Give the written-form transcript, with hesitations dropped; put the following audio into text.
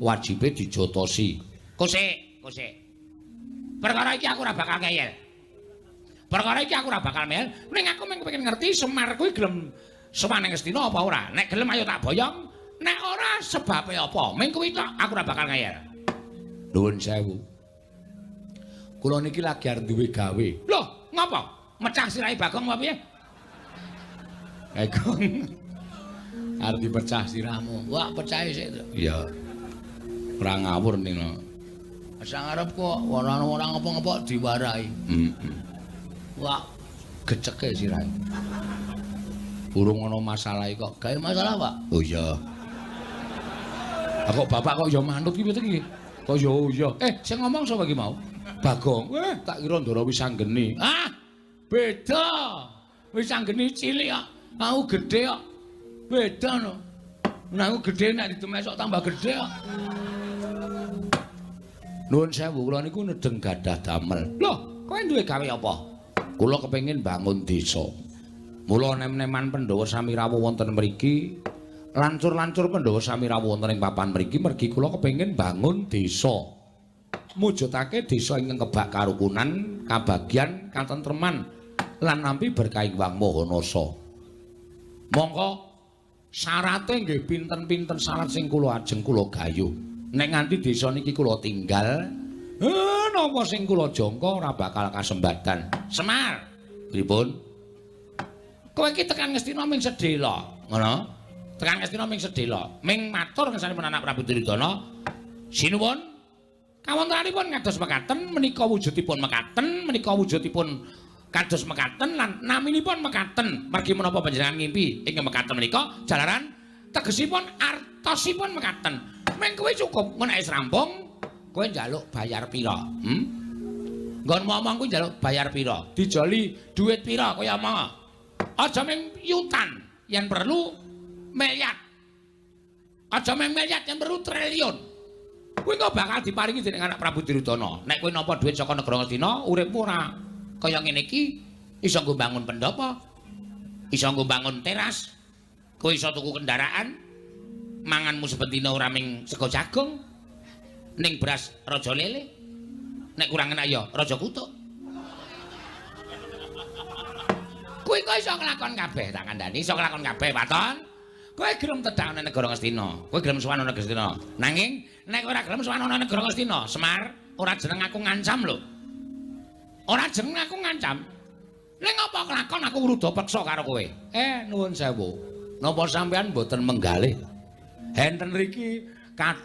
wajibe dijotosi. Kusik. Perkara iki aku ora bakal ngeyel. Perkara iki aku ora bakal mel, ning aku mung kepengin ngerti Semar kuwi gelem sowan ning Astina apa ora. Nek gelem ayo tak boyong, nek ora sebabe apa. Ming kuwi tok aku ora bakal ngeyel. Nuwun sewu. Kula niki lagi arep duwe gawe. Loh, ngopo? Mecah sirahe Bagong apa piye? Bagong. Arep dipecah sirahmu. Wah, pecahe sik. Iya. Ora ngawur nino. Sang arep kok ora ngopo-ngopo diwarai. Wah, geceke sirahe. Burung ana masalah kok. Gawe masalah, Pak? Oh iya. Kok bapak kok ya manut ki piye iki? Kok ya. Sing ngomong sapa iki mau? Bagong. Tak kira Ndara Wisanggeni. Ah, beda. Wisanggeni cilik kok. Aku gedhe kok. Beda no. Nah, aku gedhe nek ditemesok tambah gedhe kok. Nuwun sewu, kula niku nedeng gadah damel. Loh, kowe duwe gawe apa? Kula kepengin bangun desa. Mula nem-neman Pandhawa sami rawuh wonten mriki, lancur-lancur Pandhawa sami rawuh wonten ing papan mriki mergi kula kepengin bangun desa. Mujudake desa ingkang kebak karukunan, kabagyan, katentreman lan nampi berkahing Wang Mahanasa. Mongko syarate nggih pinten-pinten syarat sing kula ajeng kula gayuh. Nek nganti desa niki kula tinggal, napa sing kula jangka ora bakal kasembadan. Semar, pripun? Kowe iki tekan Ngastina ming sedhela, ngono? Tekan Ngastina ming sedhela, ming matur ngesanipun anak Prabu Duryudana. Sinuwun, kawontenanipun kados mekaten, menika wujudipun mekaten, menika wujudipun kados mekaten lan naminipun mekaten. Margi menapa panjenengan ngimpi ing mekaten menika jalaran tegesipun artosipun mekaten. Meng kowe cukup menek wis rampung, kowe njaluk bayar pira? Nggon ngomong kuwi njaluk bayar pira? Dijoli dhuwit pira kaya omong. Aja meng yutan, yen perlu miliar. Aja meng miliar, yen perlu triliun. Kuwi kok bakal diparingi dening anak Prabu Duryudana. Nek kowe nampa dhuwit saka negara Ngastina, uripmu ora kaya ngene iki, iso nggo bangun pendopo, iso nggo bangun teras, kowe iso tuku kendaraan, manganmu sepentina ora ming sego jagung, ning beras raja lele, nek kurang enak ya raja kutuk. Kowe kok iso nglakon kabeh tak kandhani, iso nglakon kabeh, Paton. Kowe gelem tedhak nang negara Ngastina, kowe gelem sowan nang Ngastina. Nanging nek ora gelem sowan nang negara Ngastina, Semar, ora jeneng aku ngancam lho. Ora jeneng aku ngancam. Ning apa kelakon aku ngruda peksa karo kowe? Nuwun sewu. Napa sampean mboten menggalih? Enten mriki kathah